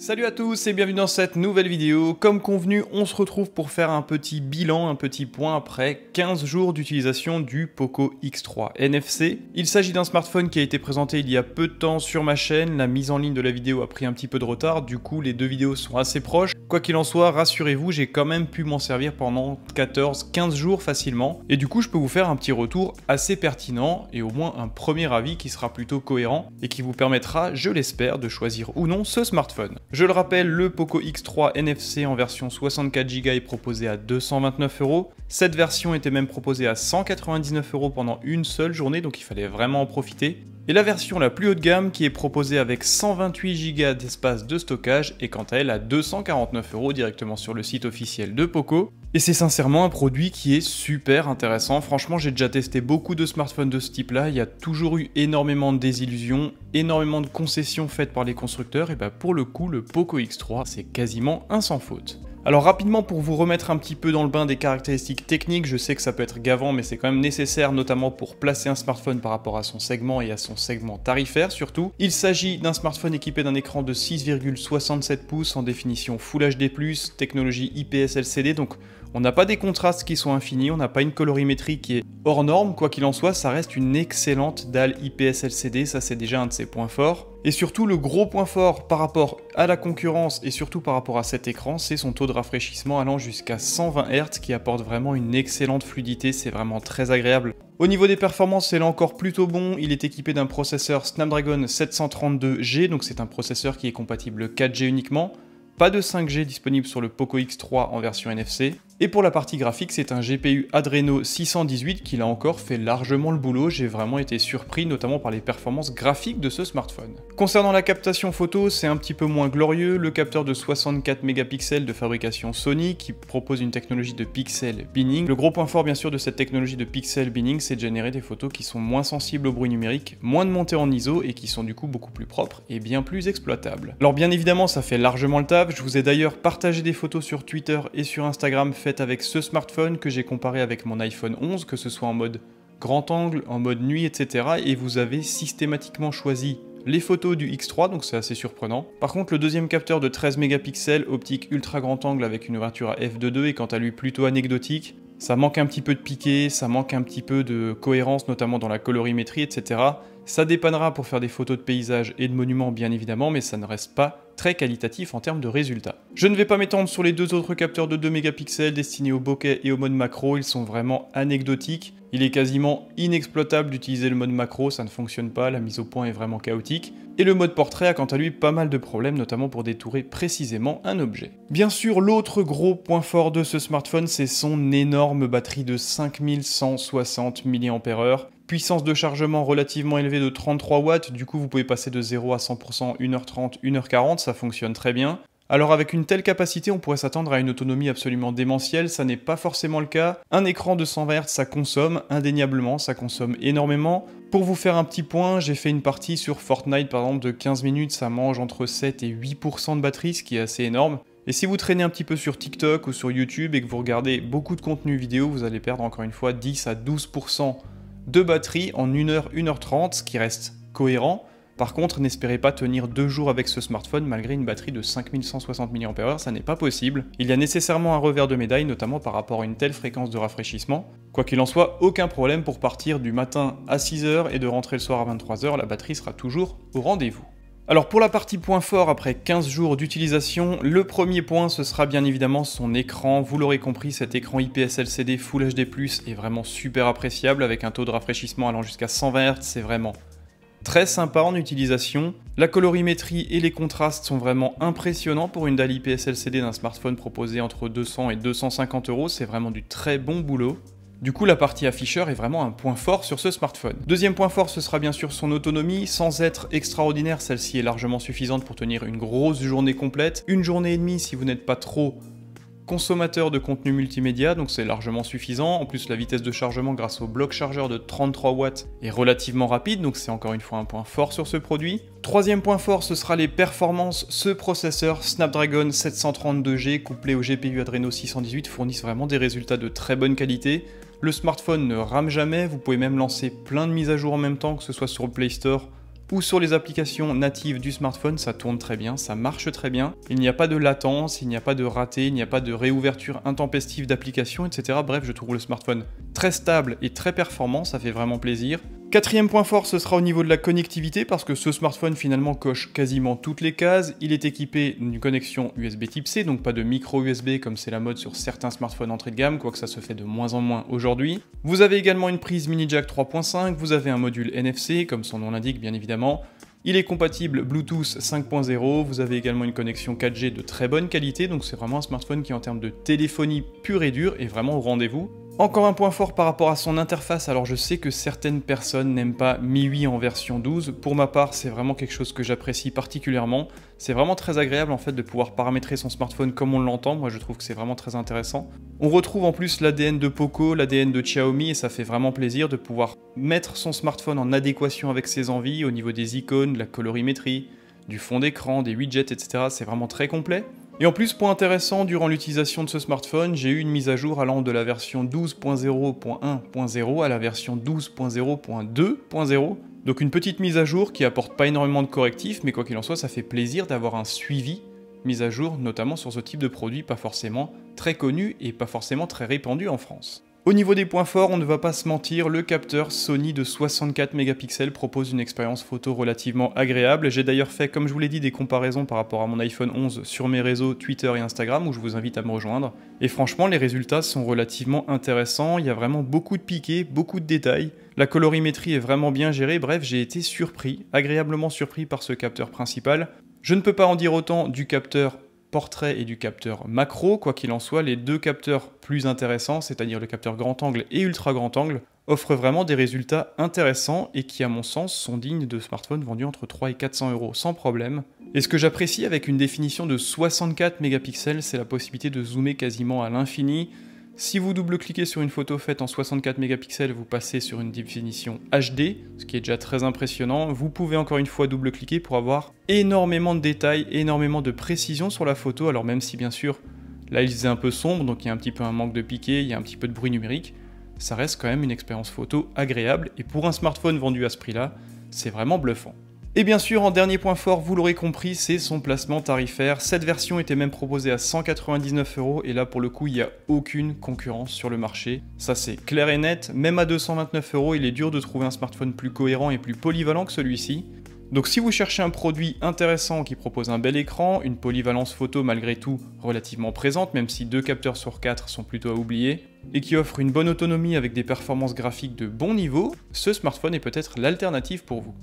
Salut à tous et bienvenue dans cette nouvelle vidéo. Comme convenu, on se retrouve pour faire un petit bilan, un petit point après 15 jours d'utilisation du Poco X3 NFC. Il s'agit d'un smartphone qui a été présenté il y a peu de temps sur ma chaîne. La mise en ligne de la vidéo a pris un petit peu de retard, du coup les deux vidéos sont assez proches. Quoi qu'il en soit, rassurez-vous, j'ai quand même pu m'en servir pendant 14-15 jours facilement. Et du coup, je peux vous faire un petit retour assez pertinent et au moins un premier avis qui sera plutôt cohérent et qui vous permettra, je l'espère, de choisir ou non ce smartphone. Je le rappelle, le Poco X3 NFC en version 64 Go est proposé à 229 €. Cette version était même proposée à 199 € pendant une seule journée, donc il fallait vraiment en profiter. Et la version la plus haut de gamme, qui est proposée avec 128 Go d'espace de stockage, est quant à elle à 249 € directement sur le site officiel de Poco. Et c'est sincèrement un produit qui est super intéressant. Franchement, j'ai déjà testé beaucoup de smartphones de ce type-là. Il y a toujours eu énormément de désillusions, énormément de concessions faites par les constructeurs. Et bah pour le coup, le Poco X3, c'est quasiment un sans faute. Alors rapidement, pour vous remettre un petit peu dans le bain des caractéristiques techniques, je sais que ça peut être gavant, mais c'est quand même nécessaire, notamment pour placer un smartphone par rapport à son segment et à son segment tarifaire surtout. Il s'agit d'un smartphone équipé d'un écran de 6,67 pouces en définition Full HD+, technologie IPS LCD, donc on n'a pas des contrastes qui sont infinis, on n'a pas une colorimétrie qui est hors norme, quoi qu'il en soit, ça reste une excellente dalle IPS LCD, ça c'est déjà un de ses points forts. Et surtout, le gros point fort par rapport à la concurrence et surtout par rapport à cet écran, c'est son taux de rafraîchissement allant jusqu'à 120 Hz qui apporte vraiment une excellente fluidité, c'est vraiment très agréable. Au niveau des performances, c'est là encore plutôt bon, il est équipé d'un processeur Snapdragon 732G, donc c'est un processeur qui est compatible 4G uniquement. Pas de 5G disponible sur le Poco X3 en version NFC. Et pour la partie graphique, c'est un GPU Adreno 618 qui là encore fait largement le boulot. J'ai vraiment été surpris notamment par les performances graphiques de ce smartphone. Concernant la captation photo, c'est un petit peu moins glorieux. Le capteur de 64 mégapixels de fabrication Sony qui propose une technologie de pixel binning. Le gros point fort bien sûr de cette technologie de pixel binning, c'est de générer des photos qui sont moins sensibles au bruit numérique, moins de montée en ISO et qui sont du coup beaucoup plus propres et bien plus exploitables. Alors bien évidemment, ça fait largement le taf. Je vous ai d'ailleurs partagé des photos sur Twitter et sur Instagram faites avec ce smartphone que j'ai comparé avec mon iPhone 11, que ce soit en mode grand angle, en mode nuit, etc. Et vous avez systématiquement choisi les photos du X3, donc c'est assez surprenant. Par contre, le deuxième capteur de 13 mégapixels, optique ultra grand angle avec une ouverture à f2.2 est quant à lui plutôt anecdotique. Ça manque un petit peu de piqué, ça manque un petit peu de cohérence, notamment dans la colorimétrie, etc. Ça dépannera pour faire des photos de paysages et de monuments bien évidemment, mais ça ne reste pas très qualitatif en termes de résultats. Je ne vais pas m'étendre sur les deux autres capteurs de 2 mégapixels destinés au bokeh et au mode macro, ils sont vraiment anecdotiques. Il est quasiment inexploitable d'utiliser le mode macro, ça ne fonctionne pas, la mise au point est vraiment chaotique. Et le mode portrait a quant à lui pas mal de problèmes, notamment pour détourer précisément un objet. Bien sûr, l'autre gros point fort de ce smartphone, c'est son énorme batterie de 5160 mAh. Puissance de chargement relativement élevée de 33 watts, du coup vous pouvez passer de 0 à 100% 1h30, 1h40, ça fonctionne très bien. Alors avec une telle capacité, on pourrait s'attendre à une autonomie absolument démentielle, ça n'est pas forcément le cas. Un écran de 120 Hz, ça consomme, indéniablement, ça consomme énormément. Pour vous faire un petit point, j'ai fait une partie sur Fortnite par exemple de 15 minutes, ça mange entre 7 et 8% de batterie, ce qui est assez énorme. Et si vous traînez un petit peu sur TikTok ou sur YouTube et que vous regardez beaucoup de contenu vidéo, vous allez perdre encore une fois 10 à 12% de batterie en 1h, 1h30, ce qui reste cohérent. Par contre, n'espérez pas tenir 2 jours avec ce smartphone malgré une batterie de 5160 mAh, ça n'est pas possible. Il y a nécessairement un revers de médaille, notamment par rapport à une telle fréquence de rafraîchissement. Quoi qu'il en soit, aucun problème pour partir du matin à 6h et de rentrer le soir à 23h, la batterie sera toujours au rendez-vous. Alors pour la partie point fort après 15 jours d'utilisation, le premier point ce sera bien évidemment son écran. Vous l'aurez compris, cet écran IPS LCD Full HD+, est vraiment super appréciable avec un taux de rafraîchissement allant jusqu'à 120 Hz, c'est vraiment très sympa en utilisation. La colorimétrie et les contrastes sont vraiment impressionnants pour une dalle IPS LCD d'un smartphone proposé entre 200 et 250 €, c'est vraiment du très bon boulot. Du coup, la partie afficheur est vraiment un point fort sur ce smartphone. Deuxième point fort, ce sera bien sûr son autonomie. Sans être extraordinaire, celle-ci est largement suffisante pour tenir une grosse journée complète. Une journée et demie si vous n'êtes pas trop consommateur de contenu multimédia, donc c'est largement suffisant. En plus, la vitesse de chargement grâce au bloc chargeur de 33 watts est relativement rapide, donc c'est encore une fois un point fort sur ce produit. Troisième point fort, ce sera les performances. Ce processeur Snapdragon 732G couplé au GPU Adreno 618 fournissent vraiment des résultats de très bonne qualité. Le smartphone ne rame jamais, vous pouvez même lancer plein de mises à jour en même temps, que ce soit sur le Play Store ou sur les applications natives du smartphone, ça tourne très bien, ça marche très bien. Il n'y a pas de latence, il n'y a pas de raté, il n'y a pas de réouverture intempestive d'applications, etc. Bref, je trouve le smartphone très stable et très performant, ça fait vraiment plaisir. Quatrième point fort, ce sera au niveau de la connectivité, parce que ce smartphone finalement coche quasiment toutes les cases. Il est équipé d'une connexion USB Type C, donc pas de micro USB comme c'est la mode sur certains smartphones entrée de gamme, quoique ça se fait de moins en moins aujourd'hui. Vous avez également une prise mini jack 3.5, vous avez un module NFC, comme son nom l'indique bien évidemment. Il est compatible Bluetooth 5.0, vous avez également une connexion 4G de très bonne qualité, donc c'est vraiment un smartphone qui en termes de téléphonie pure et dure est vraiment au rendez-vous. Encore un point fort par rapport à son interface, alors je sais que certaines personnes n'aiment pas MIUI en version 12, pour ma part c'est vraiment quelque chose que j'apprécie particulièrement, c'est vraiment très agréable en fait de pouvoir paramétrer son smartphone comme on l'entend, moi je trouve que c'est vraiment très intéressant. On retrouve en plus l'ADN de Poco, l'ADN de Xiaomi et ça fait vraiment plaisir de pouvoir mettre son smartphone en adéquation avec ses envies au niveau des icônes, de la colorimétrie, du fond d'écran, des widgets, etc. C'est vraiment très complet. Et en plus, point intéressant, durant l'utilisation de ce smartphone, j'ai eu une mise à jour allant de la version 12.0.1.0 à la version 12.0.2.0. Donc une petite mise à jour qui apporte pas énormément de correctifs, mais quoi qu'il en soit, ça fait plaisir d'avoir un suivi mise à jour, notamment sur ce type de produit pas forcément très connu et pas forcément très répandu en France. Au niveau des points forts, on ne va pas se mentir, le capteur Sony de 64 mégapixels propose une expérience photo relativement agréable. J'ai d'ailleurs fait, comme je vous l'ai dit, des comparaisons par rapport à mon iPhone 11 sur mes réseaux Twitter et Instagram, où je vous invite à me rejoindre. Et franchement, les résultats sont relativement intéressants, il y a vraiment beaucoup de piquets, beaucoup de détails. La colorimétrie est vraiment bien gérée, bref, j'ai été surpris, agréablement surpris par ce capteur principal. Je ne peux pas en dire autant du capteur portrait et du capteur macro, quoi qu'il en soit, les deux capteurs plus intéressants, c'est-à-dire le capteur grand angle et ultra grand angle, offrent vraiment des résultats intéressants et qui, à mon sens, sont dignes de smartphones vendus entre 300 et 400 € sans problème. Et ce que j'apprécie avec une définition de 64 mégapixels, c'est la possibilité de zoomer quasiment à l'infini. Si vous double-cliquez sur une photo faite en 64 mégapixels, vous passez sur une définition HD, ce qui est déjà très impressionnant. Vous pouvez encore une fois double-cliquer pour avoir énormément de détails, énormément de précision sur la photo, alors même si bien sûr, là il faisait un peu sombre, donc il y a un petit peu un manque de piqué, il y a un petit peu de bruit numérique, ça reste quand même une expérience photo agréable, et pour un smartphone vendu à ce prix-là, c'est vraiment bluffant. Et bien sûr, en dernier point fort, vous l'aurez compris, c'est son placement tarifaire. Cette version était même proposée à 199 € et là pour le coup, il n'y a aucune concurrence sur le marché. Ça c'est clair et net, même à 229 €, il est dur de trouver un smartphone plus cohérent et plus polyvalent que celui-ci. Donc si vous cherchez un produit intéressant qui propose un bel écran, une polyvalence photo malgré tout relativement présente, même si 2 capteurs sur 4 sont plutôt à oublier, et qui offre une bonne autonomie avec des performances graphiques de bon niveau, ce smartphone est peut-être l'alternative pour vous.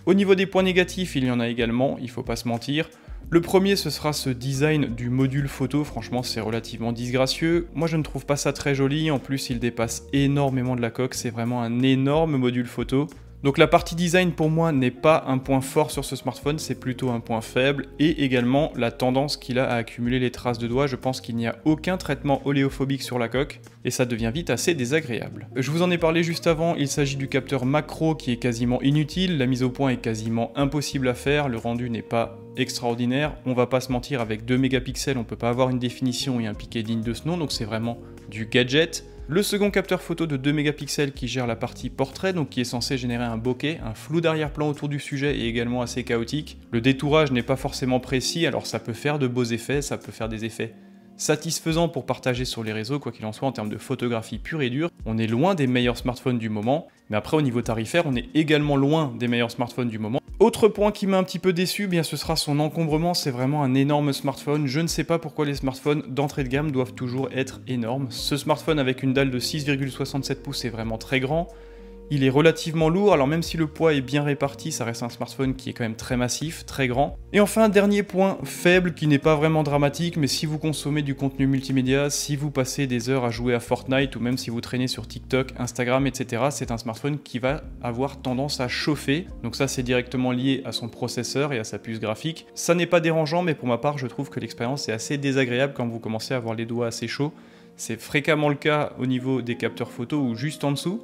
Au niveau des points négatifs, il y en a également, il faut pas se mentir. Le premier, ce sera ce design du module photo, franchement c'est relativement disgracieux. Moi je ne trouve pas ça très joli, en plus il dépasse énormément de la coque, c'est vraiment un énorme module photo. Donc la partie design pour moi n'est pas un point fort sur ce smartphone, c'est plutôt un point faible, et également la tendance qu'il a à accumuler les traces de doigts, je pense qu'il n'y a aucun traitement oléophobique sur la coque, et ça devient vite assez désagréable. Je vous en ai parlé juste avant, il s'agit du capteur macro qui est quasiment inutile, la mise au point est quasiment impossible à faire, le rendu n'est pas extraordinaire, on va pas se mentir, avec 2 mégapixels on peut pas avoir une définition et un piqué digne de ce nom, donc c'est vraiment du gadget. Le second capteur photo de 2 mégapixels qui gère la partie portrait, donc qui est censé générer un bokeh, un flou d'arrière-plan autour du sujet et également assez chaotique. Le détourage n'est pas forcément précis, alors ça peut faire de beaux effets, ça peut faire des effets satisfaisants pour partager sur les réseaux, quoi qu'il en soit en termes de photographie pure et dure. On est loin des meilleurs smartphones du moment, mais après au niveau tarifaire, on est également loin des meilleurs smartphones du moment. Autre point qui m'a un petit peu déçu, bien ce sera son encombrement, c'est vraiment un énorme smartphone. Je ne sais pas pourquoi les smartphones d'entrée de gamme doivent toujours être énormes. Ce smartphone avec une dalle de 6,67 pouces est vraiment très grand. Il est relativement lourd, alors même si le poids est bien réparti, ça reste un smartphone qui est quand même très massif, très grand. Et enfin, dernier point faible qui n'est pas vraiment dramatique, mais si vous consommez du contenu multimédia, si vous passez des heures à jouer à Fortnite ou même si vous traînez sur TikTok, Instagram, etc., c'est un smartphone qui va avoir tendance à chauffer. Donc ça, c'est directement lié à son processeur et à sa puce graphique. Ça n'est pas dérangeant, mais pour ma part, je trouve que l'expérience est assez désagréable quand vous commencez à avoir les doigts assez chauds. C'est fréquemment le cas au niveau des capteurs photo ou juste en dessous.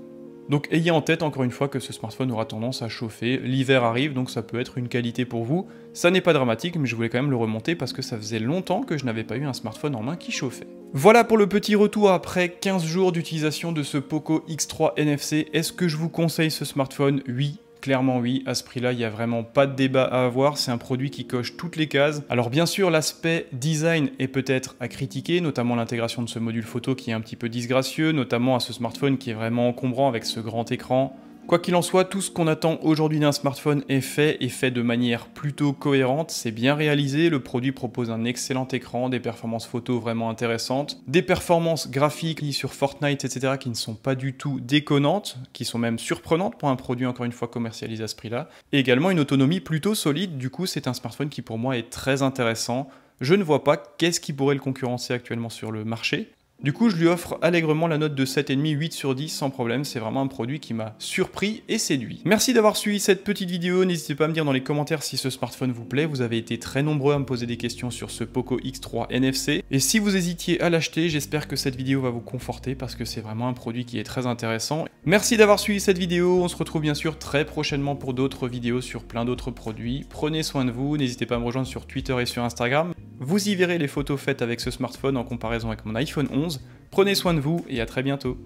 Donc ayez en tête encore une fois que ce smartphone aura tendance à chauffer, l'hiver arrive donc ça peut être une qualité pour vous. Ça n'est pas dramatique mais je voulais quand même le remonter parce que ça faisait longtemps que je n'avais pas eu un smartphone en main qui chauffait. Voilà pour le petit retour après 15 jours d'utilisation de ce Poco X3 NFC. Est-ce que je vous conseille ce smartphone? Oui, Clairement oui, à ce prix-là, il n'y a vraiment pas de débat à avoir, c'est un produit qui coche toutes les cases. Alors bien sûr, l'aspect design est peut-être à critiquer, notamment l'intégration de ce module photo qui est un petit peu disgracieux, notamment à ce smartphone qui est vraiment encombrant avec ce grand écran. Quoi qu'il en soit, tout ce qu'on attend aujourd'hui d'un smartphone est fait de manière plutôt cohérente, c'est bien réalisé, le produit propose un excellent écran, des performances photo vraiment intéressantes, des performances graphiques sur Fortnite, etc. qui ne sont pas du tout déconnantes, qui sont même surprenantes pour un produit encore une fois commercialisé à ce prix-là, et également une autonomie plutôt solide, du coup c'est un smartphone qui pour moi est très intéressant. Je ne vois pas qu'est-ce qui pourrait le concurrencer actuellement sur le marché. Du coup, je lui offre allègrement la note de 7,5, 8 sur 10 sans problème, c'est vraiment un produit qui m'a surpris et séduit. Merci d'avoir suivi cette petite vidéo, n'hésitez pas à me dire dans les commentaires si ce smartphone vous plaît, vous avez été très nombreux à me poser des questions sur ce Poco X3 NFC, et si vous hésitiez à l'acheter, j'espère que cette vidéo va vous conforter parce que c'est vraiment un produit qui est très intéressant. Merci d'avoir suivi cette vidéo, on se retrouve bien sûr très prochainement pour d'autres vidéos sur plein d'autres produits, prenez soin de vous, n'hésitez pas à me rejoindre sur Twitter et sur Instagram, vous y verrez les photos faites avec ce smartphone en comparaison avec mon iPhone 11. Prenez soin de vous et à très bientôt.